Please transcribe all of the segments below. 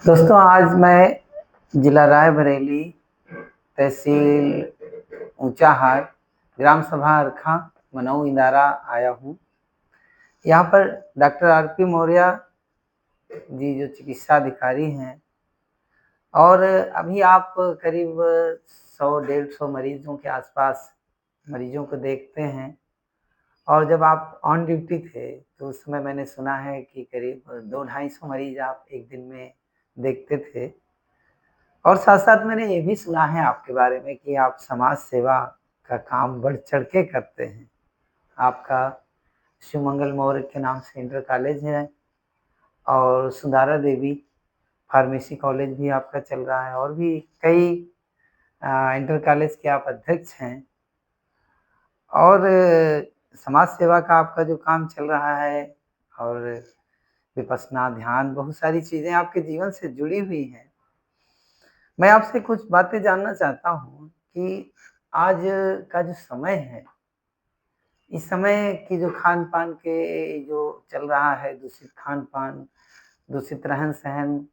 दोस्तों आज मैं जिला रायबरेली तहसील ऊंचाहार ग्राम सभा अरखा मनाऊ इंदारा आया हूँ। यहाँ पर डॉक्टर आर.पी. मौर्य जी जो चिकित्सा अधिकारी हैं और अभी आप करीब 100-150 मरीजों के आसपास मरीजों को देखते हैं। और जब आप ऑन ड्यूटी थे तो उस समय मैंने सुना है कि करीब 200-250 मरीज आप एक दिन में देखते थे। और साथ-साथ मैंने ये भी सुना है आपके बारे में कि आप समाज सेवा का काम बढ़-चढ़ के करते हैं। आपका शिवमंगल मौर्य के नाम से इंटर कॉलेज है और सुंदरा देवी फार्मेसी कॉलेज भी आपका चल रहा है और भी कई इंटर कॉलेज के आप अध्यक्ष हैं। और समाज सेवा का आपका जो काम चल रहा है और विपश्यना, ध्यान, बहुत सारी चीज़ें आपके जीवन से जुड़ी हुई हैं। मैं आपसे कुछ बातें जानना चाहता हूँ कि आज का जो समय है, इस समय की जो खान-पान के जो चल रहा है, दूषित खान-पान, दूषित रहन-सहन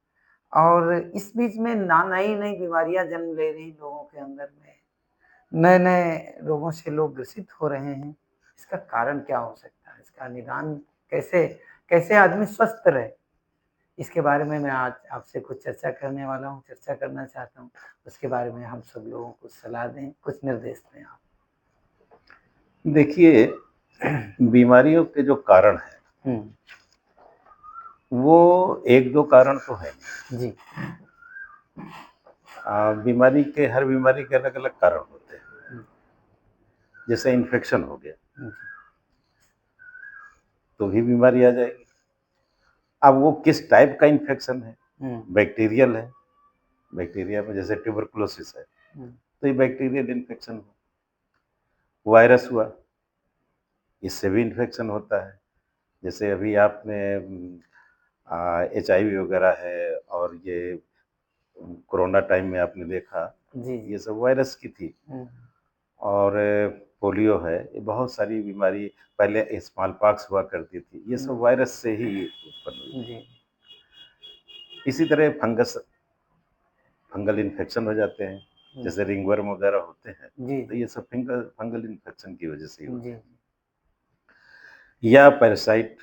और इस बीच में नई-नई बीमारियाँ जन्म ले रही लोगों के अंदर में, नए-नए रोगों से लोग ग्रसित हो रहे हैं। इसका कारण क्या हो सकता है? इसका निदान कैसे कैसे आदमी स्वस्थ रहे? इसके बारे में मैं आज आपसे कुछ चर्चा करने वाला हूँ, चर्चा करना चाहता हूँ। उसके बारे में हम सब लोगों को सलाह दें, कुछ निर्देश दें आप। देखिए, बीमारियों के जो कारण हैं, हुँ, वो 1-2 कारण तो है नहीं। जी। हर बीमारी के अलग-अलग कारण होते हैं। हुँ, जैसे इन्फेक्शन हो गया, जी। तो भी बीमारी आ जाएगी। अब वो किस टाइप का इन्फेक्शन है? हुँ, बैक्टीरियल है, बैक्टीरिया में जैसे ट्यूबरकुलोसिस है, हुँ, तो ये बैक्टीरियल इन्फेक्शन है। वायरस हुआ, इससे भी इन्फेक्शन होता है। जैसे अभी आपने एचआईवी वगैरह है और ये कोरोना टाइम में आपने देखा, जी, ये जी। सब वायरस की थी। हुँ, और पोलियो है, ये बहुत सारी बीमारी पहले स्मॉल पॉक्स हुआ करती थी, ये सब हुँ, वायरस से ही उत्पन्न हुई थी। जी, इसी तरह फंगल इन्फेक्शन हो जाते हैं, हुँ, जैसे रिंगवर्म वगैरह होते हैं, जी, तो जी, ये सब फंगल इन्फेक्शन की वजह से ही जी, होते हैं। या पैरासाइट,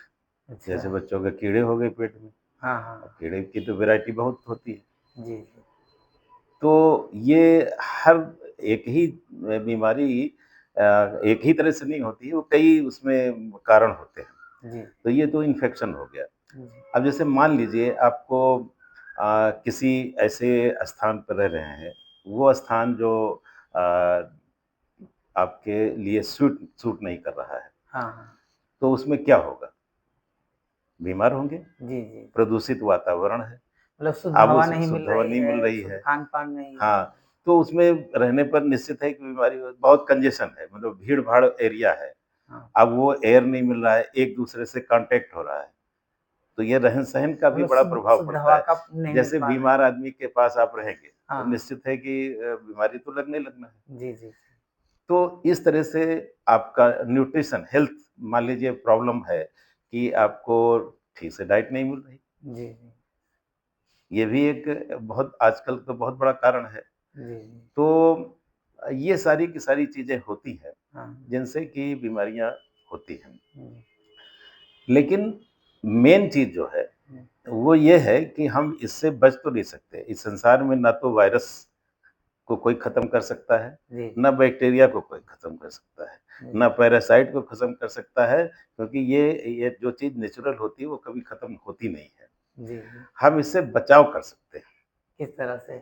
अच्छा। जैसे बच्चों के कीड़े हो गए पेट में। हाँ, अब हाँ। कीड़े की तो वैरायटी बहुत होती है। जी, जी, तो ये हर एक ही बीमारी एक ही तरह से नहीं होती है, वो कई उसमें कारण होते हैं। जी, तो ये तो इन्फेक्शन हो गया। जी, अब जैसे मान लीजिए आपको किसी ऐसे स्थान पर रह रहे हैं, वो स्थान जो अ, आपके लिए सूट सूट नहीं कर रहा है, हाँ, हाँ। तो उसमें क्या होगा? बीमार होंगे, जी, जी। प्रदूषित वातावरण है, मतलब शुद्ध अब हवा उस नहीं मिल शुद्ध हवा रही नहीं मिल है, रही शुद्ध है। खान-पान नहीं हो हाँ, रहा है। तो उसमें रहने पर निश्चित है कि बीमारी बहुत कंजेशन है, मतलब भीड़-भाड़ एरिया है। हाँ, अब वो एयर नहीं मिल रहा है, एक-दूसरे से कॉन्टैक्ट हो रहा है, तो ये रहन-सहन का भी मतलब बड़ा शुद्ध प्रभाव शुद्ध पड़ता हवा है। का नहीं मिल जैसे पा रहा है। बीमार आदमी के पास आप रहेंगे, तो हाँ, निश्चित है कि बीमारी तो लगना ही लगना है। जी, जी, जी। तो इस तरह से आपका न्यूट्रिशन, हेल्थ, मान लीजिए प्रॉब्लम है कि आपको ठीक से डाइट नहीं मिल रही, जी, जी। ये भी एक बहुत आजकल तो बहुत बड़ा कारण है। जी, जी। तो ये सारी की सारी चीज़ें होती हैं, हाँ, जिनसे कि बीमारियाँ होती हैं। हुँ, लेकिन मेन चीज़ जो है, हुँ, वो ये है कि हम इससे बच तो नहीं सकते। इस संसार में ना तो वायरस को कोई ख़त्म कर सकता है, जी, ना बैक्टीरिया को कोई ख़त्म कर सकता है, जी, ना पैरासाइट को ख़त्म कर सकता है, क्योंकि ये जो चीज़ नेचुरल होती है, वो कभी ख़त्म होती नहीं है। जी, जी। हम इससे बचाव कर सकते हैं। किस तरह से?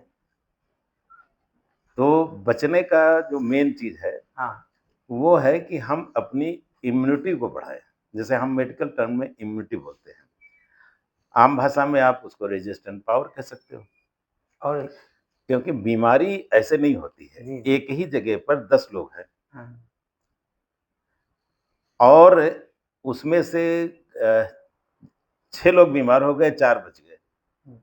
तो बचने का जो मेन चीज़ है, हाँ, वो है कि हम अपनी इम्यूनिटी को बढ़ाएँ। जैसे हम मेडिकल टर्म में इम्यूनिटी बोलते हैं। आम भाषा में आप उसको रेज़िस्टेंट पावर कह सकते हो, और क्योंकि बीमारी ऐसे नहीं होती है। जी, जी। एक ही जगह पर 10 लोग हैं हाँ, और उसमें से अ, 6 लोग बीमार हो गए, 4 बच गए। हुँ,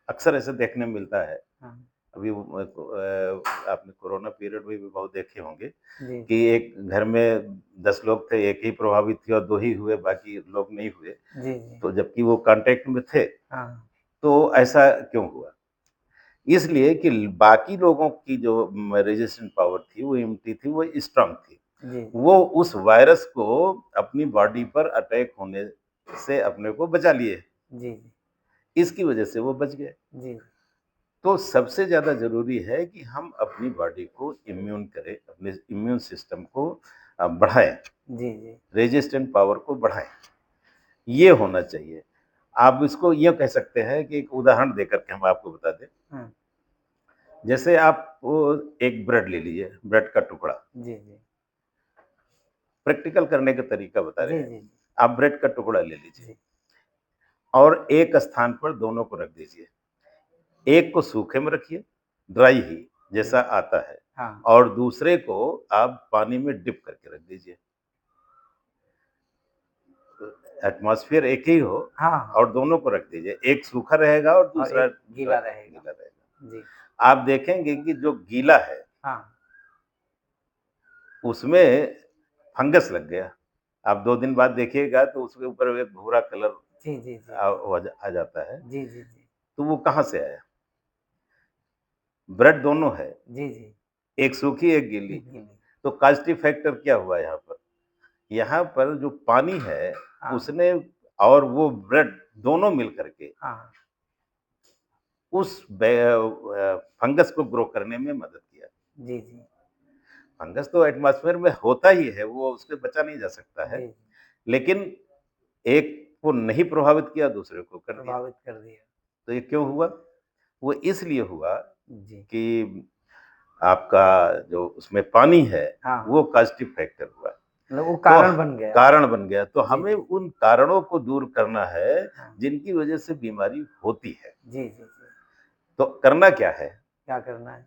अक्सर ऐसे देखने में मिलता है। हाँ, अभी आपने कोरोना पीरियड में भी बहुत देखे होंगे जी, कि एक घर में 10 लोग थे, एक ही प्रभावित हुए और 2 ही हुए, बाकी लोग नहीं हुए। जी, जी। तो जबकि वो कॉन्टैक्ट में थे, हाँ, तो ऐसा क्यों हुआ? इसलिए कि बाकी लोगों की जो रेजिस्टेंट पावर थी, वो इम्यूनिटी थी, वो स्ट्रांग थी। जी वो उस वायरस को अपनी बॉडी पर अटैक होने से अपने को बचा लिए। जी जी इसकी वजह से वो बच गए। जी तो सबसे ज़्यादा ज़रूरी है कि हम अपनी बॉडी को इम्यून करें, अपने इम्यून सिस्टम को बढ़ाएँ, जी जी रेजिस्टेंट पावर को बढ़ाएँ। ये होना चाहिए। आप इसको यूँ कह सकते हैं कि एक उदाहरण देकर के हम आपको बता दें। हाँ, जैसे आप वो एक ब्रेड ले लीजिए, ब्रेड का टुकड़ा। जी जी प्रैक्टिकल करने का तरीका बता रहे जी हैं। जी आप ब्रेड का टुकड़ा ले लीजिए जी और एक स्थान पर दोनों को रख दीजिए। एक को सूखे में रखिए, ड्राई ही जी जैसा आता है, हाँ और दूसरे को आप पानी में डिप करके रख दीजिए। एटमॉस्फेयर एक ही हो हाँ हाँ और दोनों को रख दीजिए। एक सूखा रहेगा और और दूसरा एक गीला रहेगा। गीला रहेगा। जी आप देखेंगे कि जो गीला है, हाँ उसमें फंगस लग गया। आप 2 दिन बाद देखिएगा तो उसके ऊपर एक भूरा कलर जी जी जी आ जाता है। जी जी जी तो वो कहाँ से आया? ब्रेड दोनों है, जी जी एक सूखी एक गीली। एक गीली। तो कास्टिक फैक्टर क्या हुआ यहाँ पर? यहाँ पर जो पानी है, हाँ उसने और वो ब्रेड दोनों मिल करके हाँ उस फंगस को ग्रो करने में मदद किया। जी जी फंगस तो एटमॉस्फेयर में होता ही है, वो उससे बचा नहीं जा सकता है। जी लेकिन एक को नहीं प्रभावित किया, दूसरे को कर दिया। प्रभावित कर दिया। तो ये क्यों हुआ? वो इसलिए हुआ जी कि आपका जो उसमें पानी है, हाँ वो हाँ कास्टिक फैक्टर हुआ। मतलब वो तो कारण बन गया। कारण बन गया। तो जी हमें जी उन कारणों को दूर करना है, हाँ जिनकी वजह से बीमारी होती है। जी जी जी तो करना क्या है? क्या करना है?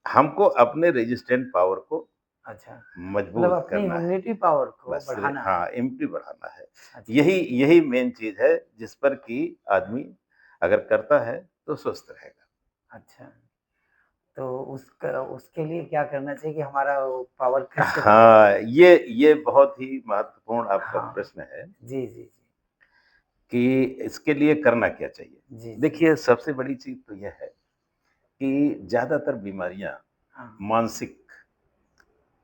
हमको अपने रेजिस्टेंट पावर को अच्छा मतलब मजबूत अपनी करना है। इम्यूनिटी पावर को बस बढ़ाना है। हाँ, इम्यूनिटी बढ़ाना है। अच्छा यही यही मेन चीज़ है, जिस पर कि आदमी अगर करता है, तो स्वस्थ रहेगा। अच्छा तो उसके लिए क्या करना चाहिए कि हमारा वो पावर कैसे बढ़े? हाँ, ये बहुत ही महत्वपूर्ण आपका हाँ प्रश्न है जी जी कि इसके लिए करना क्या चाहिए? जी जी देखिए, सबसे बड़ी चीज़ तो यह है कि ज़्यादातर बीमारियाँ हाँ मानसिक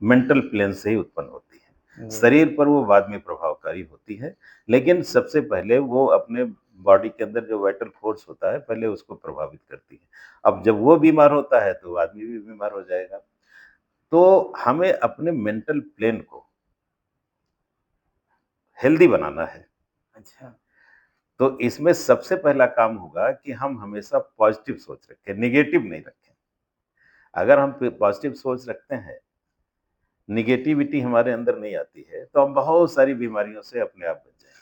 मेंटल प्लेन से ही उत्पन्न होती हैं। जी शरीर पर वो बाद में प्रभावकारी होती है, लेकिन सबसे पहले वो अपने बॉडी के अंदर जो वाइटल फोर्स होता है, पहले उसको प्रभावित करती है। अब जब वो बीमार होता है, तो आदमी भी बीमार हो जाएगा। तो हमें अपने मेंटल प्लेन को हेल्दी बनाना है। अच्छा तो इसमें सबसे पहला काम होगा कि हम हमेशा पॉजिटिव सोच रखें, नेगेटिव नहीं रखें। अगर हम पॉजिटिव सोच रखते हैं, नेगेटिविटी हमारे अंदर नहीं आती है, तो हम बहुत सारी बीमारियों से अपने आप बच जाएँगे।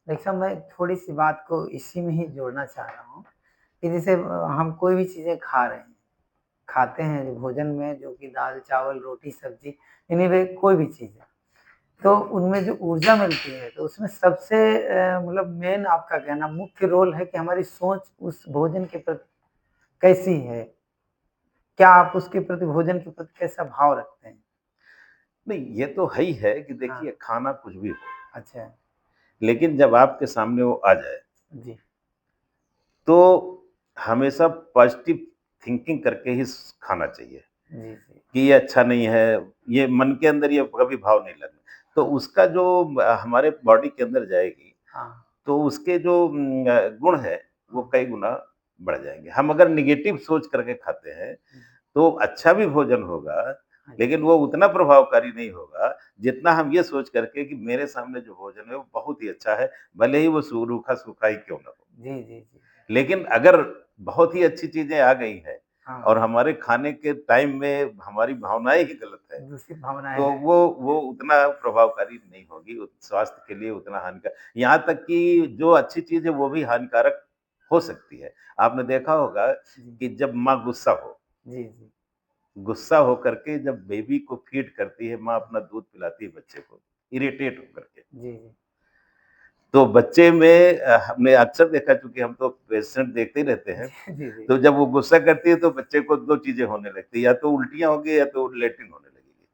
देखिए मैं थोड़ी सी बात को इसी में ही जोड़ना चाह रहा हूँ कि जैसे हम कोई भी चीज़ें खा रहे हैं, खाते हैं जो भोजन में जो कि दाल चावल रोटी सब्जी एनीवे कोई भी चीज़ है, तो उनमें जो ऊर्जा मिलती है तो उसमें सबसे मतलब मेन आपका कहना मुख्य रोल है कि हमारी सोच उस भोजन के प्रति कैसी है? क्या आप उसके प्रति भोजन के प्रति कैसा भाव रखते हैं? नहीं, ये तो है ही है कि हाँ, देखिए, खाना कुछ भी हो, अच्छा, लेकिन जब आपके सामने वो आ जाए, जी, तो हमेशा पॉजिटिव थिंकिंग करके ही खाना चाहिए जी, जी, कि ये अच्छा नहीं है, ये मन के अंदर ये कभी भाव नहीं लगना। तो उसका जो हमारे बॉडी के अंदर जाएगी, हाँ, तो उसके जो गुण है, वो हाँ, कई गुना बढ़ जाएँगे। हम अगर नेगेटिव सोच करके खाते हैं, हुँ, तो अच्छा भी भोजन होगा, अच्छा, लेकिन वो उतना प्रभावकारी नहीं होगा, जितना हम ये सोच करके कि मेरे सामने जो भोजन है, वो बहुत ही अच्छा है, भले ही वो रूखा-सूखा ही क्यों ना हो। जी, जी, जी, लेकिन अगर बहुत ही अच्छी चीज़ें आ गई हैं हाँ, और हमारे खाने के टाइम में हमारी भावनाएँ ही गलत है, दूषित भावनाएँ तो हैं। वो उतना प्रभावकारी नहीं होगी, स्वास्थ्य के लिए उतना यहाँ तक कि जो अच्छी चीज़ है, वो भी हानिकारक हो सकती है। आपने देखा होगा जी, कि जब माँ गुस्सा हो, जी, जी, गुस्सा होकर के जब बेबी को फीड करती है, माँ अपना दूध पिलाती है बच्चे को, इरिटेट होकर के। जी, जी, तो बच्चे में हमने अक्सर देखा, चूँकि हम तो पेशेंट देखते ही रहते हैं, जी, जी, जी, तो जब वो गुस्सा करती है, तो बच्चे को 2 चीज़ें होने लगती है, या तो उल्टियाँ होंगी या तो लैट्रिन होने लगेगी।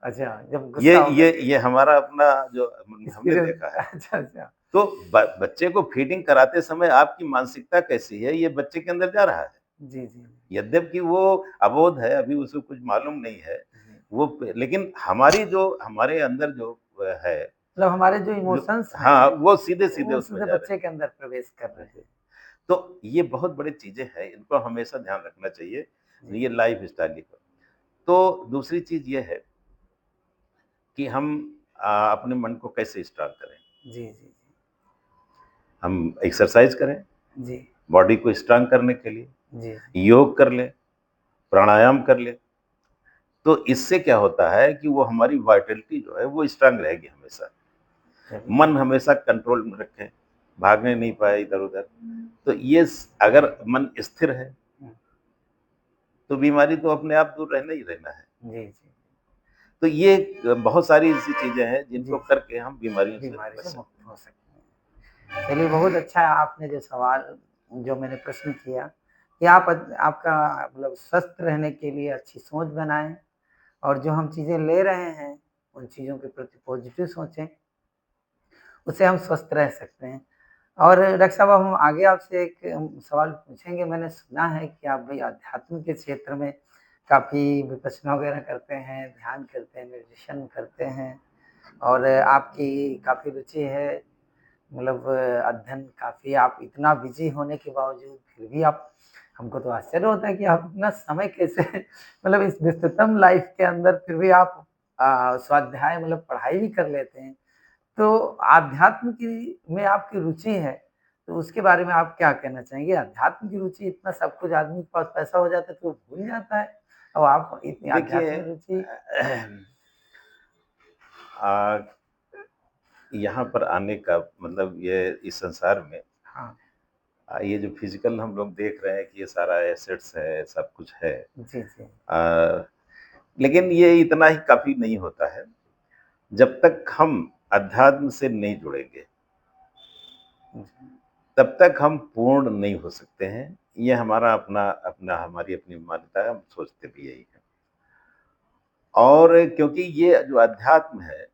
अच्छा, जब ये गुस्सा होकर ये के ये हमारा अपना जो हमने एक्सपीरियंस देखा है। अच्छा, अच्छा, तो बच्चे को फीडिंग कराते समय आपकी मानसिकता कैसी है, ये बच्चे के अंदर जा रहा है। जी जी यद्यपि वो अबोध है, अभी उसको कुछ मालूम नहीं है, वो लेकिन हमारे अंदर जो है, मतलब हमारे जो जो इमोशंस हाँ, हैं वो सीधे-सीधे वो उसमें सीधे जा रहे बच्चे के अंदर प्रवेश कर रहे हैं। हैं। तो ये बहुत बड़ी चीज़ें हैं, इनको हमेशा ध्यान रखना चाहिए, जी ये लाइफ़स्टाइल की। तो दूसरी चीज़ ये है कि हम अपने मन को कैसे स्ट्रॉन्ग करें? जी जी हम एक्सरसाइज़ करें, जी बॉडी को स्ट्रॉन्ग करने के लिए, जी योग कर लें, प्राणायाम कर लें। तो इससे क्या होता है कि वो हमारी वाइटैलिटी जो है वो स्ट्रॉन्ग रहेगी हमेशा। चलिए मन हमेशा कंट्रोल में रखें, भागने नहीं पाए इधर-उधर। तो ये अगर मन स्थिर है, हम्म, तो बीमारी तो अपने आप दूर रहना ही रहना है। जी जी तो ये बहुत सारी ऐसी चीज़ें हैं जी जिनको करके हम बीमारियों से बीमारी बच से सकते मुक्त हो सकते हैं। चलिए बहुत अच्छा है आपने जो सवाल जो मैंने प्रश्न किया कि आप आपका मतलब स्वस्थ रहने के लिए अच्छी सोच बनाएं और जो हम चीज़ें ले रहे हैं उन चीज़ों के प्रति पॉजिटिव सोचें, उससे हम स्वस्थ रह सकते हैं। और डॉक्टर साहब हम आगे आपसे एक सवाल पूछेंगे। मैंने सुना है कि आप भी अध्यात्म के क्षेत्र में काफ़ी विपश्यना वगैरह करते हैं, ध्यान करते हैं, मेडिटेशन करते हैं और आपकी काफ़ी रुचि है, मतलब अध्ययन काफ़ी, आप इतना बिज़ी होने के बावजूद फिर भी आप, हमको तो आश्चर्य होता है कि आप इतना समय कैसे मतलब इस व्यस्ततम लाइफ़ के अंदर फिर भी आप स्वाध्याय मतलब पढ़ाई भी कर लेते हैं। तो आध्यात्म की में आपकी रुचि है, तो उसके बारे में आप क्या कहना चाहेंगे? अध्यात्म की रुचि, इतना सब कुछ आदमी के पास पैसा हो जाता है तो वो भूल जाता है और आप इतनी हैं। देखिए आध्यात्म में रुचि। अ, यहाँ पर आने का मतलब ये इस संसार में हाँ, ये जो फिजिकल हम लोग देख रहे हैं कि ये सारा एसेट्स है, सब कुछ है। जी, जी। अ, लेकिन ये इतना ही काफ़ी नहीं होता है। जब तक हम अध्यात्म से नहीं जुड़ेंगे, जी, तब तक हम पूर्ण नहीं हो सकते हैं। ये हमारा अपना अपना हमारी अपनी मान्यता है, हम सोचते भी यही हैं। और क्योंकि ये जो अध्यात्म है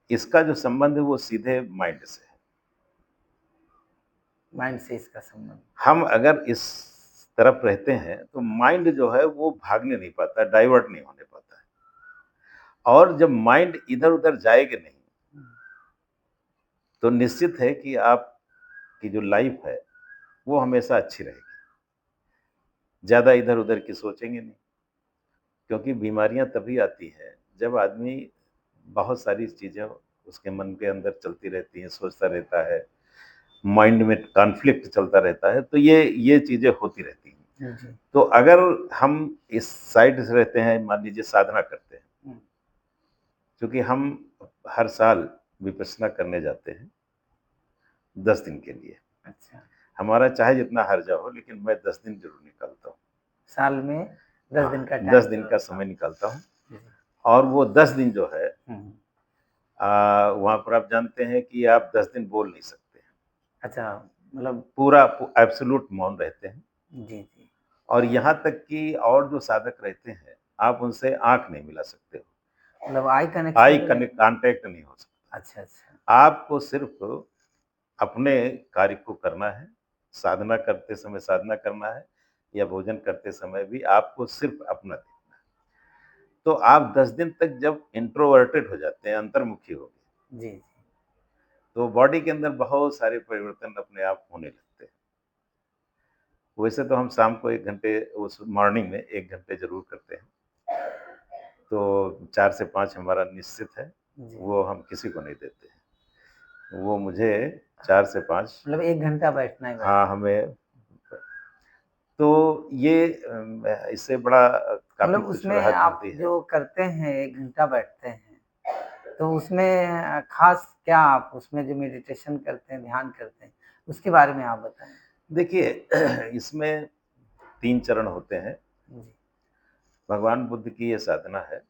इसका जो संबंध है वो सीधे माइंड से है। माइंड से इसका संबंध। हम अगर इस तरफ रहते हैं तो माइंड जो है वो भागने नहीं पाता, डाइवर्ट नहीं होने पाता है। और जब माइंड इधर-उधर जाएगा नहीं, हुँ, तो निश्चित है कि आपकी जो लाइफ है, वो हमेशा अच्छी रहेगी। ज़्यादा इधर-उधर की सोचेंगे नहीं, क्योंकि बीमारियाँ तभी आती हैं, जब आदमी बहुत सारी चीज़ें उसके मन के अंदर चलती रहती हैं, सोचता रहता है, माइंड में कॉन्फ्लिक्ट चलता रहता है, तो ये चीज़ें होती रहती हैं। जी। तो अगर हम इस साइड से रहते हैं, मान लीजिए साधना करते हैं, हुँ, क्योंकि हम हर साल विपश्यना करने जाते हैं 10 दिन के लिए। अच्छा। हमारा चाहे जितना खर्चा हो, लेकिन मैं 10 दिन ज़रूर निकालता हूँ। साल में 10 दिन हाँ, का 10 टाइम दिन का निकालता समय हूँ। निकालता हूँ जी। और वो 10 दिन जो है हुँ, वहाँ पर आप जानते हैं कि आप 10 दिन बोल नहीं सकते हैं। अच्छा मतलब। पूरा एब्सोल्यूट मौन रहते हैं जी, जी। और यहाँ तक कि और जो साधक रहते हैं, आप उनसे आँख नहीं मिला सकते हो। मतलब आई आई कनेक्शन भी नहीं। कॉन्टैक्ट नहीं हो सकता। अच्छा, अच्छा। आपको सिर्फ़ अपने कार्य को करना है, साधना करते समय साधना करना है या भोजन करते समय भी आपको सिर्फ़ अपना देखना है। तो आप 10 दिन तक जब इंट्रोवर्टेड हो जाते हैं, अंतर्मुखी हो गए, जी, जी। तो बॉडी के अंदर बहुत सारे परिवर्तन अपने आप होने लगते हैं। वैसे तो हम शाम को 1 घंटे उस मॉर्निंग में 1 घंटे ज़रूर करते हैं। तो 4 से 5 हमारा निश्चित है, जी। वो हम किसी को नहीं देते हैं। वो मुझे 4 से 5 मतलब 1 घंटा बैठना ही हाँ, बैठना है। हमें तो ये इससे बड़ा काफ़ी मतलब कुछ उसमें राहत आप मिलती है। जो करते हैं 1 घंटा बैठते हैं, तो उसमें ख़ास क्या आप उसमें जो मेडिटेशन करते हैं, ध्यान करते हैं, उसके बारे में आप बताएँ? देखिए इसमें 3 चरण होते हैं। जी। भगवान बुद्ध की ये साधना है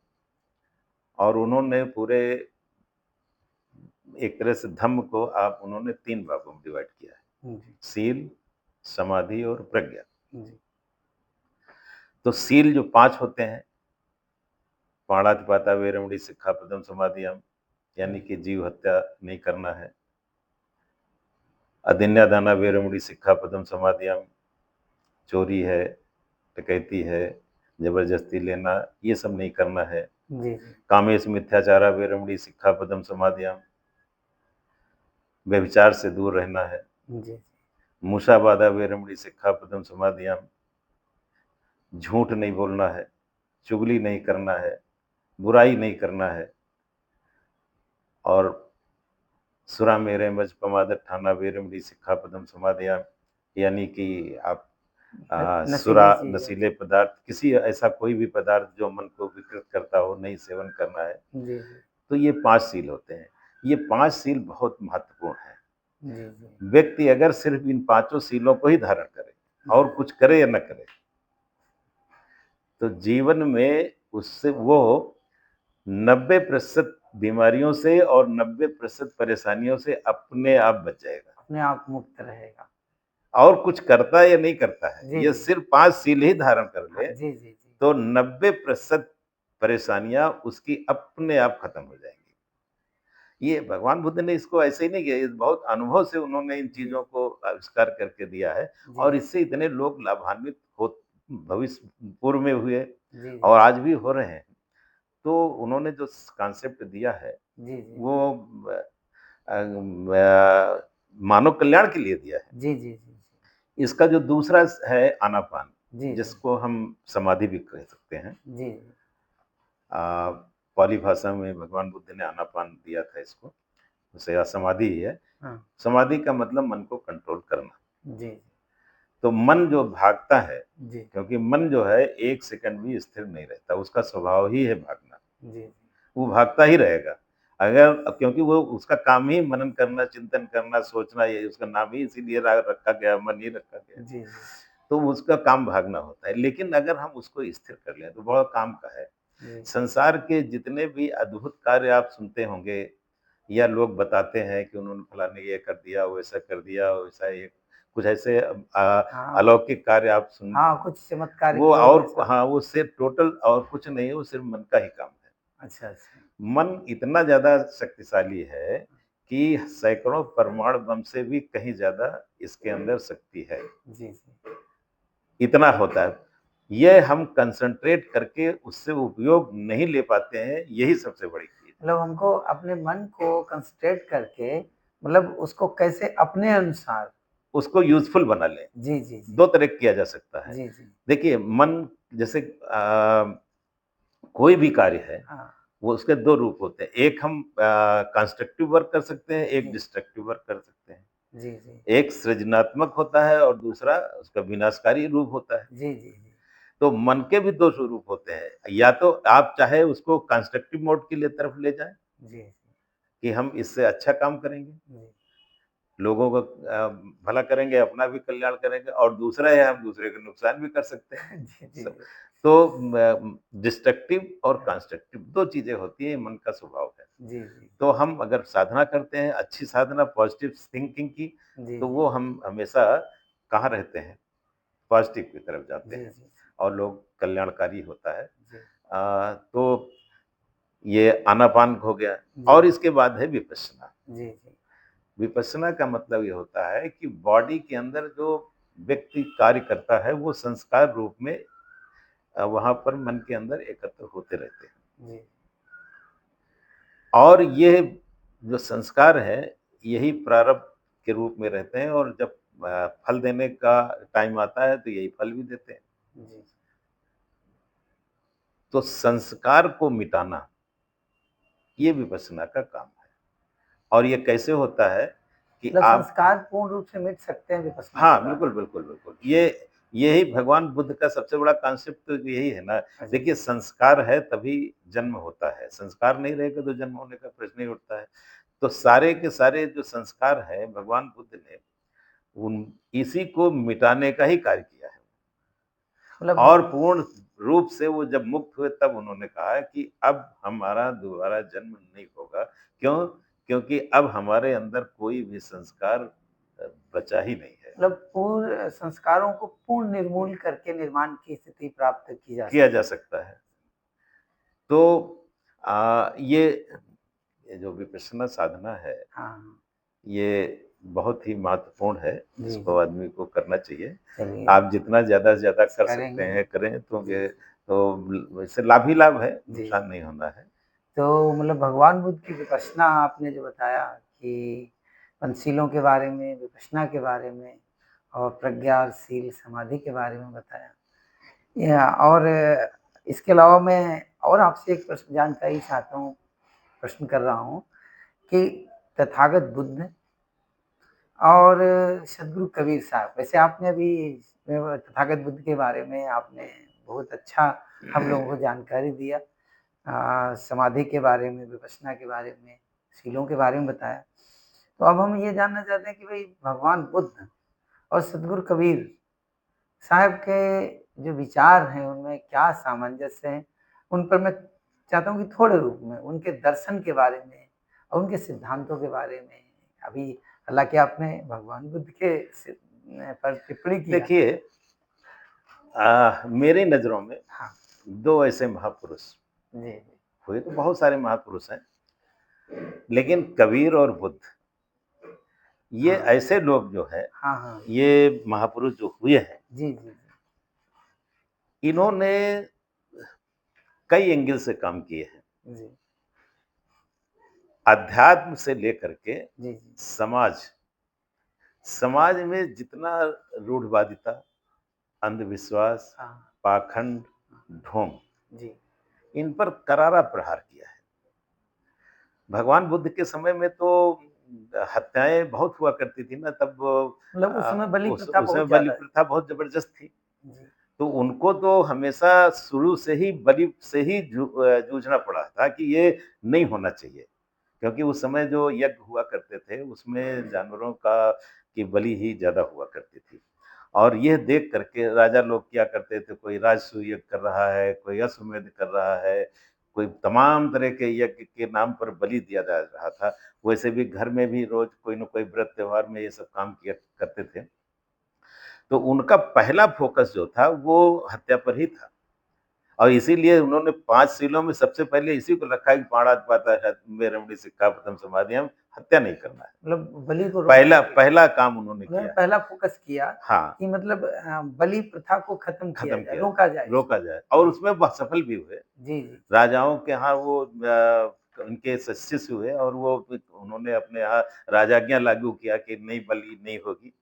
और उन्होंने पूरे एक तरह से धम्म को आप उन्होंने 3 भागों में डिवाइड किया है। जी, सील, समाधि और प्रज्ञा। जी। तो सील जो 5 होते हैं, पाणातिपाता, वेरमणि, सिक्खापदम, समाधियाम, यानी कि जीव हत्या नहीं करना है। अदिन्यादाना वेरमणि सिक्खापदम समादियाम, चोरी है, डकैती है, जबरदस्ती लेना, ये सब नहीं करना है। जी जी कामेश मिथ्याचारा वेरमणि सिक्खापदम समादियाम, व्यभिचार से दूर रहना है। जी मूषावादा वेरमणि सिक्खापदम समादियाम, झूठ नहीं बोलना है, चुगली नहीं करना है, बुराई नहीं करना है। और सुरा मेरे मज पमादत ठाना वेरमणि सिक्खापदम समादियाम, यानी कि आप सुरा, नशीली चीज नशीले पदार्थ, किसी ऐसा कोई भी पदार्थ जो मन को विकृत करता हो, नहीं सेवन करना है। जी जी तो ये 5 सील होते हैं। ये 5 सील बहुत महत्वपूर्ण है। जी जी व्यक्ति अगर सिर्फ इन 5 सीलों को ही धारण करे और कुछ करे या न करे, तो जीवन में उससे वो 90% बीमारियों से और 90% परेशानियों से अपने आप बच जाएगा। अपने आप मुक्त रहेगा। और कुछ करता है या नहीं करता है, जी ये जी सिर्फ 5 सील ही धारण कर ले, जी जी जी तो 90% परेशानियां उसकी अपने आप खत्म हो जाएंगी। ये भगवान बुद्ध ने इसको ऐसे ही नहीं किया, ये बहुत अनुभव से उन्होंने इन चीजों को आविष्कार करके दिया है। जी और इससे इतने लोग लाभान्वित हो, भविष्य पूर्व में हुए जी और आज भी हो रहे हैं। तो उन्होंने जो कॉन्सेप्ट दिया है जी जी वो मानव कल्याण के लिए दिया है। जी जी जी इसका जो दूसरा है आनापान, जी जी जिसको हम समाधि भी कह सकते हैं। जी पाली भाषा में भगवान बुद्ध ने आनापान दिया था इसको, उसे समाधि ही है। हाँ समाधि का मतलब मन को कंट्रोल करना। जी तो मन जो भागता है, जी क्योंकि मन जो है 1 सेकंड भी स्थिर नहीं रहता, उसका स्वभाव ही है भागना। जी वो भागता ही रहेगा। अगर, क्योंकि वो उसका काम ही मनन करना, चिंतन करना, सोचना, ये उसका नाम ही इसीलिए रखा गया, मन ही रखा गया। जी तो उसका काम भागना होता है। लेकिन अगर हम उसको स्थिर कर लें तो बड़ा काम का है। जी संसार के जितने भी अद्भुत कार्य आप सुनते होंगे या लोग बताते हैं कि उन्होंने फलाने ये कर दिया, वैसा कर दिया, वैसा, ये कुछ ऐसे हाँ अलौकिक कार्य आप सुन, हाँ कुछ चमत्कारिक वो लोग और ऐसा। हाँ, वो सिर्फ टोटल और कुछ नहीं है, वो सिर्फ मन का ही काम है। अच्छा अच्छा मन इतना ज्यादा शक्तिशाली है कि सैकड़ों परमाणु बम से भी कहीं ज्यादा इसके अंदर शक्ति है। जी जी इतना होता है। ये हम कंसंट्रेट करके उससे उपयोग नहीं ले पाते हैं, यही सबसे बड़ी चीज है। मतलब हमको अपने मन को कंसंट्रेट करके मतलब उसको कैसे अपने अनुसार। उसको यूजफुल बना लें। जी जी जी 2 तरह किया जा सकता है। जी जी देखिए, मन जैसे कोई भी कार्य है, हाँ वो उसके 2 रूप होते हैं। एक हम कंस्ट्रक्टिव वर्क कर सकते हैं, एक जी डिस्ट्रक्टिव वर्क कर सकते हैं। जी जी एक सृजनात्मक होता है और दूसरा उसका विनाशकारी रूप होता है। जी जी जी तो मन के भी 2 स्वरूप होते हैं। या तो आप चाहे उसको कंस्ट्रक्टिव मोड के लिए तरफ ले जाएं जी कि हम इससे अच्छा काम करेंगे, जी लोगों का भला करेंगे, अपना भी कल्याण करेंगे, और दूसरा है हम दूसरे का नुकसान भी कर सकते हैं। जी जी सब। तो डिस्ट्रक्टिव और कंस्ट्रक्टिव 2 चीजें होती हैं, मन का स्वभाव है। जी जी तो हम अगर साधना करते हैं, अच्छी साधना पॉजिटिव थिंकिंग की, जी तो वो हम हमेशा कहाँ रहते हैं, पॉजिटिव की तरफ जाते जी हैं जी और लोग कल्याणकारी होता है। जी तो ये आनापान हो गया। जी और इसके बाद है विपश्यना। जी जी विपश्यना का मतलब ये होता है कि बॉडी के अंदर जो व्यक्ति कार्य करता है वो संस्कार रूप में वहां पर मन के अंदर एकत्र होते रहते हैं। जी और ये जो संस्कार है, यही प्रारब्ध के रूप में रहते हैं, और जब फल देने का टाइम आता है तो यही फल भी देते हैं। जी तो संस्कार को मिटाना, ये विपश्यना का काम है। और ये कैसे होता है कि मतलब आप, संस्कार पूर्ण रूप से मिट सकते हैं विपश्यना के हाँ, बाद। बिल्कुल, बिल्कुल, बिल्कुल। ये यही भगवान बुद्ध का सबसे बड़ा कॉन्सेप्ट तो यही है ना। अच्छा देखिए, संस्कार है तभी जन्म होता है, संस्कार नहीं रहेगा तो जन्म होने का प्रश्न ही उठता है। तो सारे के सारे जो संस्कार है, भगवान बुद्ध ने उन इसी को मिटाने का ही कार्य किया है। मतलब और पूर्ण रूप से वो जब मुक्त हुए तब उन्होंने कहा कि अब हमारा दोबारा जन्म नहीं होगा। क्यों? क्योंकि अब हमारे अंदर कोई भी संस्कार बचा ही नहीं है। मतलब पूर्ण संस्कारों को पूर्ण निर्मूल करके निर्माण की स्थिति प्राप्त की जा किया सकती जा सकता है। तो ये ये जो विपश्यना साधना है, हाँ ये बहुत ही महत्वपूर्ण है, जी इसको जी। आदमी को करना चाहिए। चलिए आप जितना ज़्यादा से ज़्यादा कर सकते करेंगे। हैं, करें तो जी ये तो इससे लाभ ही लाभ है, जी। नुकसान नहीं होना है। तो मतलब भगवान बुद्ध की विपश्यना आपने जो बताया कि पंचशीलों के बारे में, विपश्यना के बारे में और प्रज्ञा और शील समाधि के बारे में बताया। या और इसके अलावा मैं और आपसे एक प्रश्न जानकारी चाहता हूँ, प्रश्न कर रहा हूँ कि तथागत बुद्ध और सदगुरु कबीर साहब, वैसे आपने अभी तथागत बुद्ध के बारे में आपने बहुत अच्छा हम लोगों को जानकारी दिया। समाधि के बारे में, विपश्यना के बारे में, शीलों के बारे में बताया। तो अब हम ये जानना चाहते हैं कि भाई भगवान बुद्ध और सदगुरु कबीर साहब के जो विचार हैं, उनमें क्या सामंजस्य है? उन पर मैं चाहता हूँ कि थोड़े रूप में उनके दर्शन के बारे में और उनके सिद्धांतों के बारे में, अभी हालाँकि आपने भगवान बुद्ध के पर टिप्पणी किया। देखिए, मेरी नज़रों में हाँ, 2 ऐसे महापुरुष जी, जी। हुए, तो बहुत सारे महापुरुष हैं, लेकिन कबीर और बुद्ध, ये हाँ, ऐसे लोग जो हैं, हाँ, हाँ। ये महापुरुष जो हुए हैं, जी, जी, जी। इन्होंने कई एंगल से काम किए हैं। जी, अध्यात्म से लेकर के जी, जी। समाज समाज में जितना रूढ़वादिता, अंधविश्वास, हाँ, पाखंड, ढोंग, जी। इन पर करारा प्रहार किया है। भगवान बुद्ध के समय में तो हत्याएं बहुत हुआ करती थी ना, तब मतलब उस समय बलि प्रथा उस समय बहुत बलि ज़्यादा है। प्रथा बहुत जबरदस्त थी। जी, तो उनको तो हमेशा शुरू से ही बलि से ही जूझना पड़ा था कि ये नहीं होना चाहिए, क्योंकि उस समय जो यज्ञ हुआ करते थे उसमें जानवरों का की बलि ही ज्यादा हुआ करती थी। और यह देख करके राजा लोग क्या करते थे, कोई राजसूय यज्ञ कर रहा है, कोई अश्वमेध कर रहा है, कोई तमाम तरह के यज्ञ के नाम पर बलि दिया जा रहा था। वैसे भी घर में भी रोज कोई न कोई व्रत त्योहार में ये सब काम किया करते थे। तो उनका पहला फोकस जो था वो हत्या पर ही था, और इसीलिए उन्होंने 5 शीलों में सबसे पहले इसी को रखा है कि पाणाति पाता मे रमणी सिक्खापदं समाधियां, हत्या नहीं करना है। मतलब बलि को रोकने पहला के लिए पहला काम उन्होंने उन्होंने किया है। पहला फ़ोकस किया हाँ, कि मतलब बलि प्रथा को खत्म किया खत्म जाए, किया जाए, रोका जाए रोका इसको। जाए, और जी, उसमें वह सफल भी हुए। जी, जी, राजाओं के यहाँ वो उनके शिष्य हुए, और वो उन्होंने अपने यहाँ राजाज्ञा लागू किया कि नहीं, बलि नहीं होगी।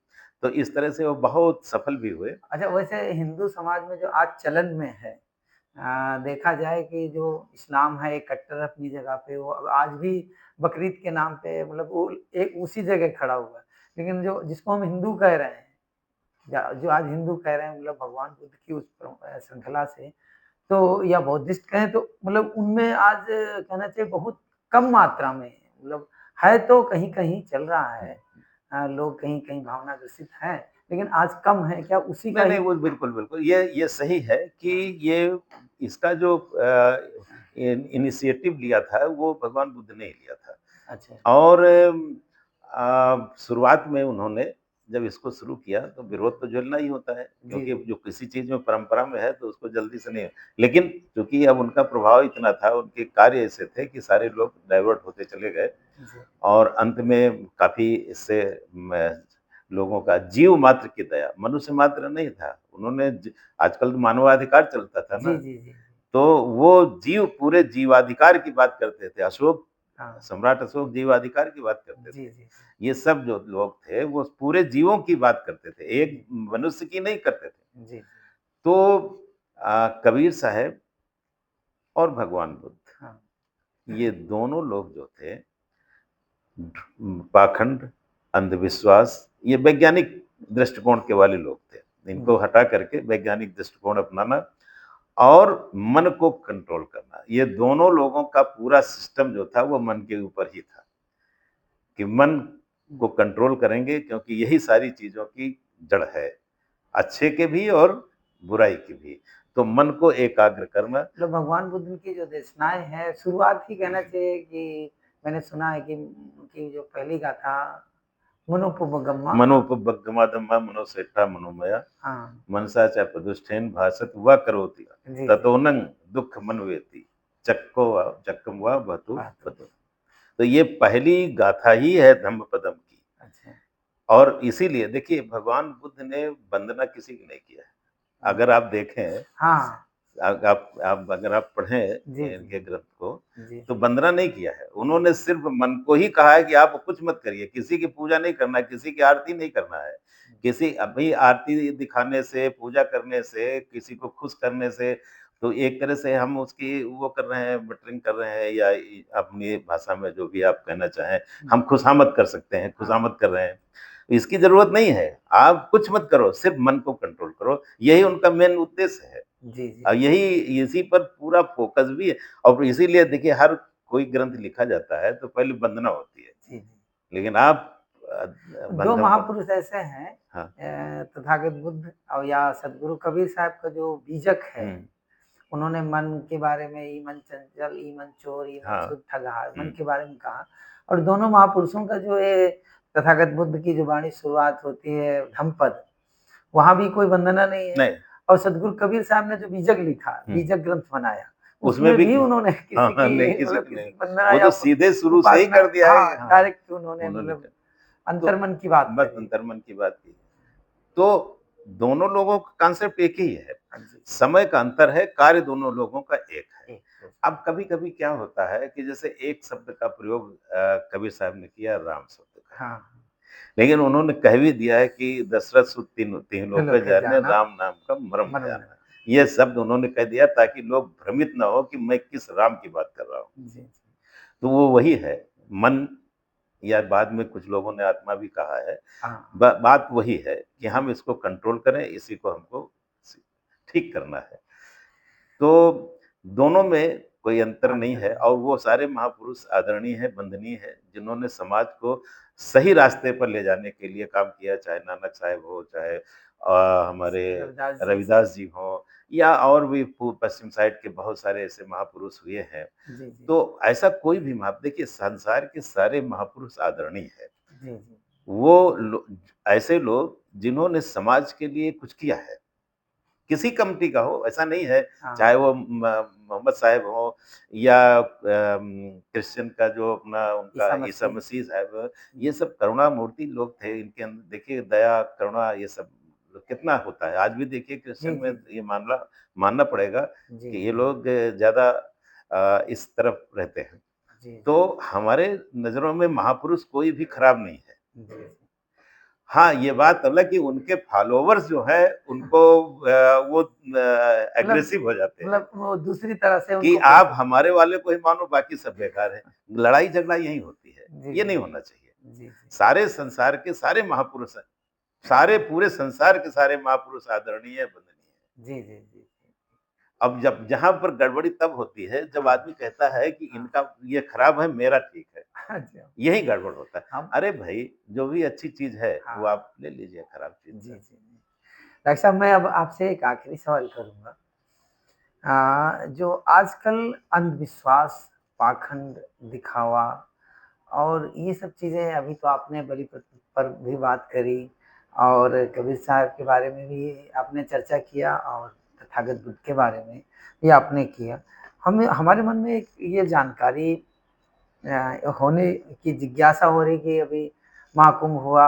तो इस तरह से वो बहुत सफल भी हुए। अच्छा, वैसे हिंदू समाज में जो आज चलन में है, देखा जाए कि जो इस्लाम है एक कट्टर अपनी जगह पे, वो अब आज भी बकरीद के नाम पे मतलब वो एक उसी जगह खड़ा हुआ है। लेकिन जो जिसको हम हिंदू कह रहे हैं, जो आज हिंदू कह रहे हैं मतलब भगवान बुद्ध की उस श्रृंखला से, तो या बौद्धिस्ट कहें तो मतलब उनमें आज कहना चाहिए बहुत कम मात्रा में मतलब है, तो कहीं-कहीं चल रहा है। लोग कहीं-कहीं भावना ग्रसित हैं, लेकिन आज कम है, क्या उसी का नहीं, नहीं, ही। वो बिल्कुल, बिल्कुल। ये सही है कि हाँ, ये इसका जो इनिशिएटिव लिया था, वो भगवान बुद्ध ने ही लिया था। अच्छा। और शुरुआत में उन्होंने जब इसको शुरू किया तो विरोध तो झेलना ही होता है, जी, क्योंकि जी। जो किसी चीज़ में परंपरा में है तो उसको जल्दी से नहीं, लेकिन चूँकि अब उनका प्रभाव इतना था, उनके कार्य ऐसे थे कि सारे लोग डाइवर्ट होते चले गए, जी। और अंत में काफ़ी इससे लोगों का जीव मात्र की दया, मनुष्य मात्र नहीं था। उन्होंने आजकल तो मानवाधिकार चलता था ना, जी, जी, जी। तो वो पूरे जीवाधिकार की बात करते थे। अशोक, हाँ। सम्राट अशोक जीवाधिकार की बात करते जी, थे। जी, जी। ये सब जो लोग थे वो पूरे जीवों की बात करते थे, एक जी, मनुष्य की नहीं करते थे। जी, जी। तो कबीर साहब और भगवान बुद्ध, हाँ। ये दोनों लोग जो थे, पाखंड, अंधविश्वास, ये वैज्ञानिक दृष्टिकोण के वाले लोग थे। इनको जी, हटा करके वैज्ञानिक दृष्टिकोण अपनाना और मन को कंट्रोल करना, ये दोनों लोगों का पूरा सिस्टम जो था वो मन के ऊपर ही था, कि मन को कंट्रोल करेंगे, क्योंकि यही सारी चीज़ों की जड़ है, अच्छे के भी और बुराई की भी। तो मन को एकाग्र करना। मतलब भगवान बुद्ध की जो देशनाएँ हैं, शुरुआत ही कहना चाहिए कि मैंने सुना है कि उनकी जो पहली गाथा मनोपुब्बगम्मा। मनोपबद्धमादम्मा मनोसेठा मनोमया हाँ। मनसा च प्रदुष्टेन भासत व करोति जी, जी। ततोनं दुःख मनवेति चक्को व चक्कम व बतु वाह! तो बतु। तो तो ये पहली गाथा ही है धम्मपदम की। अच्छा। और इसीलिए देखिए भगवान बुद्ध ने वंदना किसी की नहीं किया है। अगर आप देखें, हाँ। आप अगर आप पढ़ें जी, जी। इनके ग्रंथ को, जी, तो जी। वंदना नहीं किया है। उन्होंने सिर्फ मन को ही कहा है कि आप कुछ मत करिए, किसी की पूजा नहीं करना है, किसी की आरती नहीं करना है। किसी अभी आरती दिखाने से, पूजा करने से, किसी को खुश करने से, तो एक तरह से हम उसकी वो कर रहे हैं, बटरिंग कर रहे हैं, या अपनी भाषा में जो भी आप कहना चाहें, हम खुशामद कर सकते हैं, खुशामद कर रहे हैं। इसकी जरूरत नहीं है। आप कुछ मत करो, सिर्फ मन को कंट्रोल करो, यही उनका मेन उद्देश्य है। जी, जी। यही इसी पर पूरा फोकस भी है। और इसीलिए देखिए हर कोई ग्रंथ लिखा जाता है तो पहले वंदना होती है। जी, जी। लेकिन आप दो महापुरुष ऐसे हैं, हाँ। तथागत बुद्ध और या सदगुरु कबीर साहब का जो बीजक है, उन्होंने मन के बारे में ई मन चंचल, ई मन चोर, ई मन शुद्ध ठगहार, मन के बारे में कहा। और दोनों महापुरुषों का जो ये तथागत बुद्ध की जो वाणी शुरुआत होती है धम्मपद, वहाँ भी कोई वंदना नहीं है। नहीं। और सदगुरु कबीर साहब ने जो बीजक लिखा, बीजक ग्रंथ बनाया, उसमें उसमें भी उन्होंने किसी हाँ, की नहीं, किसी मतलब की किसी नहीं। की वंदना वो या तो सीधे शुरू से ही उपासना, कर दिया है। हाँ, डायरेक्ट उन्होंने उन्होंने मतलब तो अंतर्मन की बात बस करी। अंतर्मन की बात की। तो दोनों लोगों का कॉन्सेप्ट एक ही है। हाँ जी। समय का अंतर है, कार्य दोनों लोगों का एक है। एक है। अब कभी-कभी क्या होता है कि जैसे एक शब्द का प्रयोग कबीर साहब ने किया, राम शब्द का। हाँ। लेकिन उन्होंने कह भी दिया है कि दशरथ सुत तीनों लोग पे के जाने, जाना, राम नाम का मर्म मर्म जाना। जाना। ये शब्द उन्होंने कह दिया ताकि लोग भ्रमित ना हो कि मैं किस राम की बात कर रहा हूँ। जी, जी। तो वो वही है, मन, या बाद में कुछ लोगों ने आत्मा भी कहा है। हाँ। बात वही है कि हम इसको कंट्रोल करें, इसी को हमको ठीक करना है। तो दोनों में कोई अंतर नहीं है, और वो सारे महापुरुष आदरणीय हैं, वंदनीय हैं, जिन्होंने समाज को सही रास्ते पर ले जाने के लिए काम किया, चाहे नानक साहब हो, चाहे हमारे रविदास जी हो, या और भी पश्चिम साइड के बहुत सारे ऐसे महापुरुष हुए हैं। जी, जी। तो ऐसा कोई भी देखिए संसार के सारे महापुरुष आदरणीय हैं। जी, जी। वो ऐसे लोग जिन्होंने समाज के लिए कुछ किया है, किसी कमिटी का हो, ऐसा नहीं है। हाँ। चाहे वो मोहम्मद साहब हो, या क्रिश्चियन का जो अपना उनका ईसा मसीह साहब, ये सब करुणामूर्ति लोग थे। इनके अंदर देखिए दया, करुणा, ये सब कितना होता है। आज भी देखिए क्रिश्चियन में ये मानना पड़ेगा कि ये लोग ज्यादा इस तरफ रहते हैं। तो हमारे नजरों में महापुरुष कोई भी खराब नहीं है। हाँ, ये बात अलग कि उनके फॉलोवर्स जो है उनको वो एग्रेसिव हो जाते हैं, मतलब वो दूसरी तरह से कि आप हमारे वाले को ही मानो, बाकी सब बेकार है। लड़ाई झगड़ा यही होती है, ये नहीं होना चाहिए। सारे संसार के सारे महापुरुष हैं, सारे पूरे संसार के सारे महापुरुष आदरणीय है, वंदनीय है। जी, जी, जी। अब जब जहां पर गड़बड़ी तब होती है जब आदमी कहता है कि इनका ये खराब है, मेरा ठीक है, यही गड़बड़ होता है। अरे भाई, जो भी अच्छी चीज है वो आप ले लीजिए, खराब चीज। जी, जी। डॉक्टर साहब, मैं अब आपसे एक आखिरी सवाल करूंगा। जो आजकल अंधविश्वास, पाखंड, दिखावा और ये सब चीजें, अभी तो आपने बलि पर भी बात करी और कबीर साहब के बारे में भी आपने चर्चा किया और तथागत बुद्ध के बारे में भी आपने किया। हमारे मन में एक ये जानकारी होने की जिज्ञासा हो रही कि अभी महाकुंभ हुआ,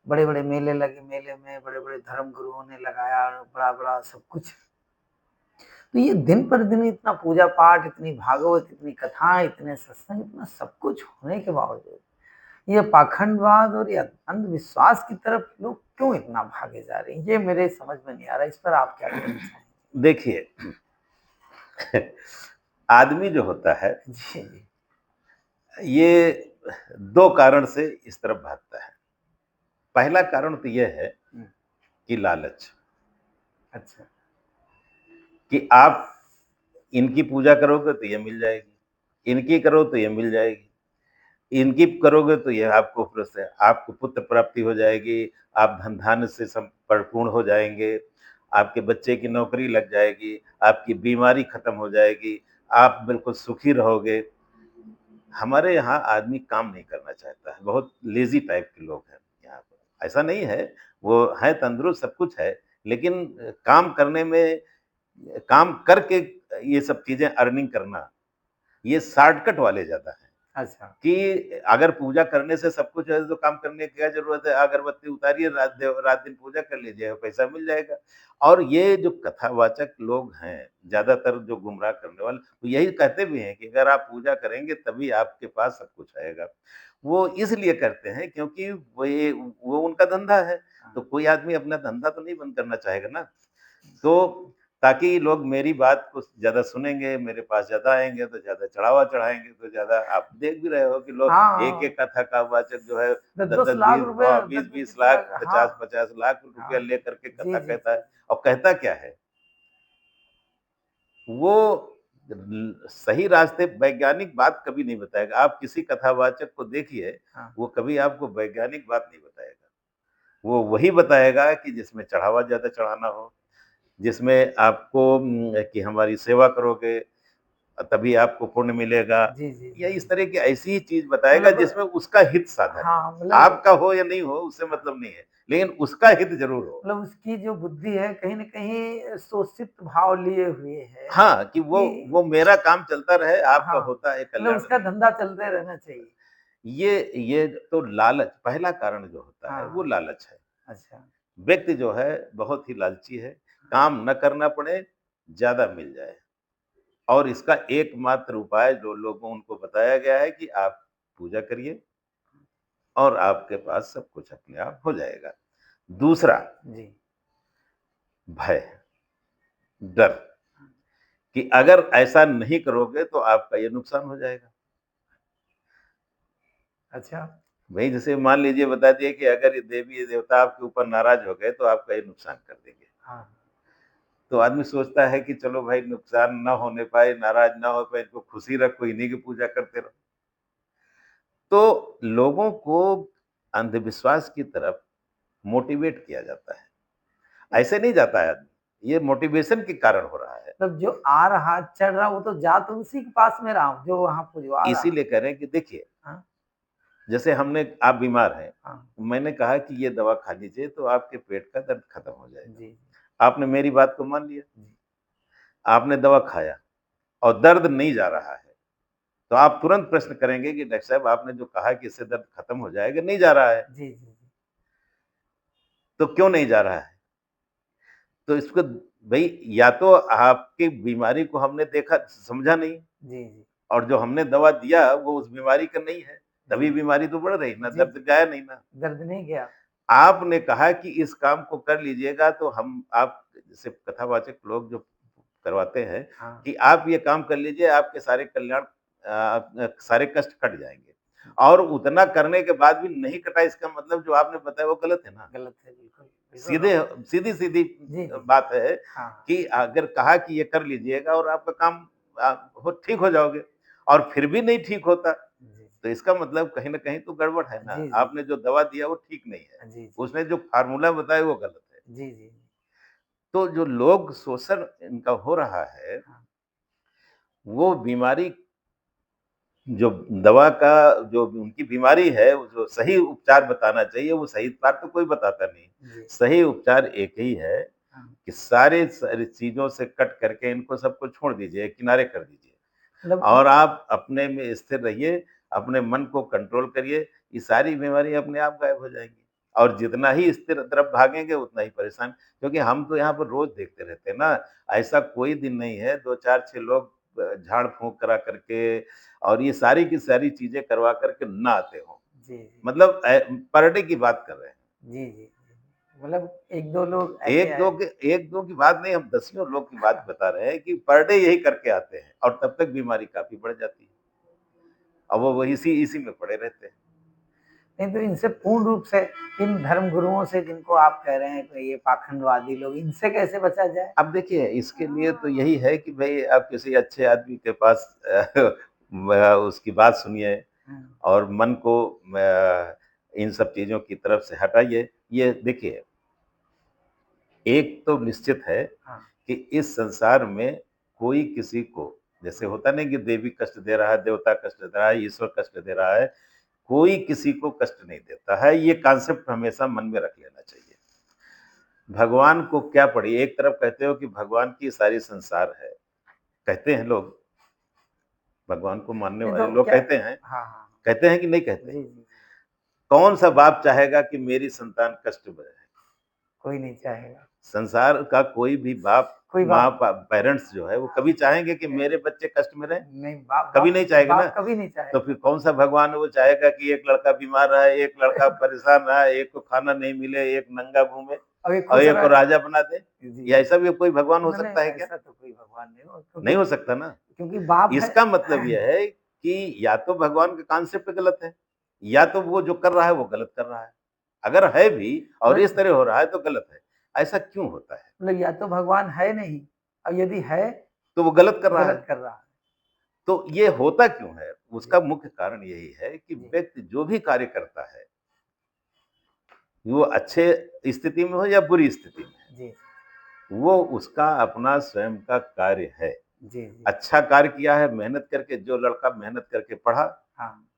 बड़े बड़े मेले लगे, मेले में बड़े बड़े धर्म गुरुओं ने लगाया, बड़ा बड़ा सब कुछ। तो ये दिन पर दिन इतना पूजा पाठ, इतनी भागवत, इतनी कथाएं, इतने सत्संग, इतना सब कुछ होने के बावजूद ये पाखंडवाद और ये अंधविश्वास की तरफ लोग क्यों इतना भागे जा रहे हैं, ये मेरे समझ में नहीं आ रहा। इस पर आप क्या कहना चाहेंगे? देखिए, आदमी जो होता है ये दो कारण से इस तरफ भागता है। पहला कारण तो यह है कि लालच। अच्छा, कि आप इनकी पूजा करोगे तो ये मिल जाएगी, इनकी करो तो ये मिल जाएगी, इनकी करोगे तो ये आपको आपको पुत्र प्राप्ति हो जाएगी, आप धन धान्य से परिपूर्ण हो जाएंगे, आपके बच्चे की नौकरी लग जाएगी, आपकी बीमारी खत्म हो जाएगी, आप बिल्कुल सुखी रहोगे। हमारे यहाँ आदमी काम नहीं करना चाहता है, बहुत लेजी टाइप के लोग हैं यहाँ पर। ऐसा नहीं है, वो है तंदुरुस्त, सब कुछ है, लेकिन काम करने में, काम करके ये सब चीजें अर्निंग करना, ये शॉर्टकट वाले ज्यादा हैं। अच्छा। कि अगर पूजा करने से सब कुछ है तो काम करने की क्या जरूरत है, अगरबत्ती उतारिए, रात दिन पूजा कर लीजिए, पैसा मिल जाएगा। और ये जो कथावाचक लोग हैं, ज्यादातर जो गुमराह करने वाले, तो यही कहते भी हैं कि अगर आप पूजा करेंगे तभी आपके पास सब कुछ आएगा। वो इसलिए करते हैं क्योंकि वो उनका धंधा है। तो कोई आदमी अपना धंधा तो नहीं बंद करना चाहेगा ना। तो ताकि लोग मेरी बात को ज़्यादा सुनेंगे, मेरे पास ज़्यादा आएँगे, तो ज़्यादा चढ़ावा चढ़ाएँगे, तो ज़्यादा आप देख भी रहे हो कि लोग हाँ, हाँ। एक-एक कथा का वाचक जो है 10-10 10-10, लाख 20 रुपए, हाँ, 10-10, 20-20 20 लाख, लाख, हाँ, 50-50 लाख रुपया हाँ। लेकर के जी, कथा जी, कहता जी। है। और कहता क्या है? वो सही रास्ते वैज्ञानिक बात कभी नहीं बताएगा। आप किसी कथावाचक को देखिए, हाँ। वो कभी आपको वैज्ञानिक बात नहीं बताएगा। वो वही बताएगा कि जिसमें चढ़ावा ज़्यादा चढ़ाना हो, जिसमें आपको कि हमारी सेवा करोगे तभी आपको पुण्य मिलेगा, जी, जी, या जी, इस जी। तरह की ऐसी ही चीज़ बताएगा मतलब जिसमें उसका हित साधन हो। हाँ, मतलब आपका हो या नहीं हो उससे हाँ, मतलब नहीं है, लेकिन उसका हित ज़रूर हो। मतलब उसकी जो बुद्धि है कहीं न कहीं शोषित भाव लिए हुए है हाँ, कि कि वो मेरा काम चलता रहे, आपका हाँ, होता है मतलब कल्याण उसका नहीं। धंधा चलते रहना चाहिए। ये तो लालच, पहला कारण जो होता है वो हाँ, लालच है। अच्छा। व्यक्ति जो है बहुत ही लालची है, काम न करना पड़े, ज़्यादा मिल जाए। और इसका एकमात्र उपाय जो लोगों उनको बताया गया है कि आप पूजा करिए और आपके पास सब कुछ अपने आप हो जाएगा। दूसरा, जी। भय, डर, कि अगर ऐसा नहीं करोगे तो आपका ये नुकसान हो जाएगा। अच्छा। वही जैसे मान लीजिए बता दिए कि अगर ये देवी देवता आपके ऊपर नाराज हो गए तो आपका ये नुकसान कर देंगे। हाँ। तो आदमी सोचता है कि चलो भाई नुकसान ना होने पाए, नाराज ना हो पाए, इनको खुशी रखो, इन्हीं की पूजा करते रहो। तो लोगों को अंधविश्वास की तरफ मोटिवेट किया जाता है। ऐसे नहीं जाता है आदमी, ये मोटिवेशन के कारण हो रहा है। मतलब जो आ रहा, चढ़ रहा, वो तो जा तो उसी के पास में रहा हूँ, जो वहाँ पुजवा रहा। इसीलिए कह रहे हैं कि देखिए, हाँ, जैसे हमने आप बीमार हैं, हाँ। मैंने कहा कि ये दवा खा लीजिए तो आपके पेट का दर्द खत्म हो जाएगा। जी, आपने मेरी बात को मान लिया, जी, आपने दवा खाया और दर्द नहीं जा रहा है, तो आप तुरंत प्रश्न करेंगे कि डॉक्टर साहब आपने जो कहा कि इससे दर्द खत्म हो जाएगा, नहीं जा रहा है, जी, जी, जी, तो क्यों नहीं जा रहा है? तो इसको भई या तो आपकी बीमारी को हमने देखा समझा नहीं, जी, जी, और जो हमने दवा दिया वो उस बीमारी का नहीं है, जी, तभी बीमारी तो बढ़ रही ना, जी, दर्द जी। गया नहीं ना। दर्द नहीं गया। आपने कहा कि इस काम को कर लीजिएगा तो हम आप जैसे कथावाचक लोग जो करवाते हैं हाँ। कि आप ये काम कर लीजिए, आपके सारे सारे कष्ट कट जाएँगे। और उतना करने के बाद भी नहीं कटा, इसका मतलब जो आपने बताया वो गलत है ना। गलत है, बिल्कुल, बिल्कुल सीधे गलत। सीधी-सीधी जी, जी। बात है हाँ, कि अगर कहा कि ये कर लीजिएगा और आपका काम हो ठीक हो जाओगे, और फिर भी नहीं ठीक होता, जी, तो इसका मतलब कहीं न कहीं तो गड़बड़ है ना। जी, जी, आपने जो दवा दिया वो ठीक नहीं है। जी, जी, उसने जो फ़ॉर्मूला बताया वो गलत है। जी, जी, तो जो लोग शोषण इनका हो रहा है, हाँ, वो बीमारी जो दवा का जो उनकी बीमारी है, वो जो सही उपचार बताना चाहिए, वो सही उपचार तो कोई बताता नहीं। जी, सही उपचार एक ही है हाँ। कि सारी चीज़ों से कट करके इनको सबको छोड़ दीजिए, किनारे कर दीजिए मतलब और आप अपने में स्थिर रहिए, अपने मन को कंट्रोल करिए, ये सारी बीमारी अपने आप गायब हो जाएँगी। और जितना ही स्थिर तरफ भागेंगे उतना ही परेशान, क्योंकि हम तो यहाँ पर रोज़ देखते रहते हैं ना, ऐसा कोई दिन नहीं है 2, 4, 6 लोग झाड़-फूँक करा करके और ये सारी की सारी चीज़ें करवा कर के ना आते हों। जी, जी, मतलब पर डे की बात कर रहे हैं। जी, जी, जी। मतलब 1-2 लोग ऐसे 1-2 आए। के 1-2 की बात नहीं, हम दसियों लोग की बात बता रहे हैं कि पर डे यही करके आते हैं और तब तक बीमारी काफ़ी बढ़ जाती है। अब वो इसी में पड़े रहते हैं। नहीं तो इनसे पूर्ण रूप से, इन धर्म गुरुओं से जिनको आप कह रहे हैं कि ये पाखंडवादी लोग, इनसे कैसे बचा जाए? अब देखिए इसके लिए तो यही है कि भई आप किसी अच्छे आदमी के पास उसकी बात सुनिए हाँ, और मन को इन सब चीज़ों की तरफ से हटाइए। ये देखिए, एक तो निश्चित है हाँ, कि इस संसार में कोई किसी को जैसे होता नहीं कि देवी कष्ट दे रहा है, देवता कष्ट दे रहा है, ईश्वर कष्ट दे रहा है, कोई किसी को कष्ट नहीं देता है। ये कॉन्सेप्ट हमेशा मन में रख लेना चाहिए। भगवान को क्या पड़ी, एक तरफ कहते हो कि भगवान की सारी संसार है, कहते हैं लोग, भगवान को मानने नहीं वाले तो लोग क्या, कहते हैं, हाँ हाँ, कहते हैं कि नहीं कहते? जी जी, कौन सा बाप चाहेगा कि मेरी संतान कष्ट में रहे? कोई नहीं चाहेगा, संसार का कोई भी बाप, कोई माँ, बाप पेरेंट्स जो है वो कभी चाहेंगे कि मेरे बच्चे कष्ट में रहें? नहीं, बाप कभी बाप नहीं चाहेगा ना। बाप कभी नहीं तो चाहेगा। फिर कौन सा भगवान है वो चाहेगा कि एक लड़का बीमार रहा है, एक लड़का परेशान रहा है, एक को खाना नहीं मिले, एक नंगा घूमे और ये और खुश एक को रहे, राजा बना दे? जी या जी, ऐसा भी कोई भगवान हो नहीं नहीं, सकता है क्या? ऐसा तो कोई भगवान नहीं हो, नहीं क्योंकि हो सकता ना। क्योंकि बाप है। इसका मतलब यह है कि या तो भगवान का कॉन्सेप्ट गलत है, या तो वो जो कर रहा है वो गलत कर रहा है। अगर है भी और इस तरह हो रहा है तो गलत है। ऐसा क्यों होता है? मतलब या तो भगवान है नहीं, और यदि है तो वो गलत कर रहा है। गलत कर रहा है। तो ये होता क्यों है? उसका जी मुख्य कारण यही है कि जी व्यक्ति जो भी कार्य करता है, वो अच्छे स्थिति में हो या बुरी स्थिति में, जी वो उसका अपना स्वयं का कार्य है। जी जी, अच्छा कार्य किया है, मेहनत करके, जो लड़का मेहनत करके पढ़ा, हाँ,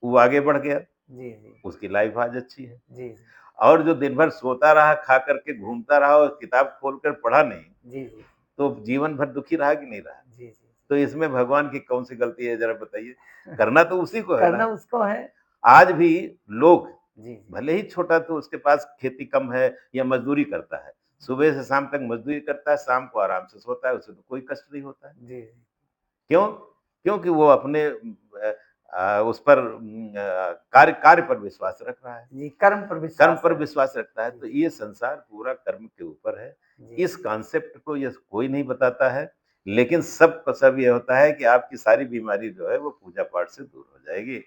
वो आगे बढ़ गया, जी जी उसकी लाइफ आज अच्छी है। जी जी और जो दिन भर सोता रहा, खा करके घूमता रहा और किताब खोलकर पढ़ा नहीं, जी जी तो जीवन भर दुखी रहा कि नहीं रहा? जी जी, तो इसमें भगवान की कौन सी गलती है जरा बताइए? करना तो उसी को है करना ना। उसको है। आज भी लोग, जी जी भले ही छोटा तो उसके पास खेती कम है या मजदूरी करता है, सुबह से शाम तक मजदूरी करता है, शाम को आराम से सोता है, उसे तो कोई कष्ट नहीं होता है। जी क्यों? क्योंकि वो अपने उस पर कार्य कार्य पर विश्वास रख रहा है, जी, कर्म पर कर्म विश्वास पर है। विश्वास रखता है। जी तो ये संसार पूरा कर्म के ऊपर है। जी इस कॉन्सेप्ट को ये कोई नहीं बताता है, लेकिन सबको सब ये होता है कि आपकी सारी बीमारी जो है वो पूजा पाठ से दूर हो जाएगी।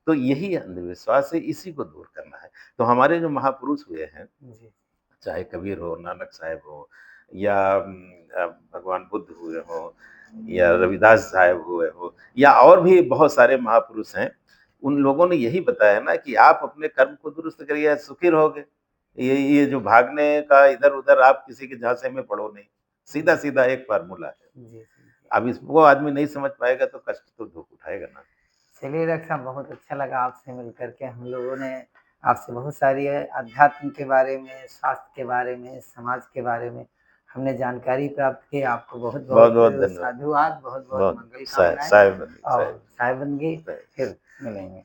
तो यही अंधविश्वास है, इसी को दूर करना है। तो हमारे जो महापुरुष हुए हैं, जी चाहे कबीर हो, नानक साहब हो, या भगवान बुद्ध हुए हों, या रविदास साहब हुए हो, या और भी बहुत सारे महापुरुष हैं। उन लोगों ने यही बताया ना कि आप अपने कर्म को दुरुस्त करिए, सुखी रहोगे। ये जो भागने का इधर-उधर, आप किसी के झांसे में पड़ो नहीं। सीधा-सीधा एक फ़ॉर्मूला है। जी जी जी। अब इसको आदमी नहीं समझ पाएगा तो कष्ट तो दुःख उठाएगा ना। चलिए डॉक्टर साहब, बहुत अच्छा लगा आपसे मिल करके। हम लोगों ने आपसे बहुत सारी अध्यात्म के बारे में, स्वास्थ्य के बारे में, समाज के बारे में हमने जानकारी प्राप्त की। आपको बहुत बहुत बहुत-बहुत धन्यवाद। साधुवाद, बहुत बहुत बहुत मंगल साय कामनाएं, साय बन और साय बन गई। साय फिर मिलेंगे।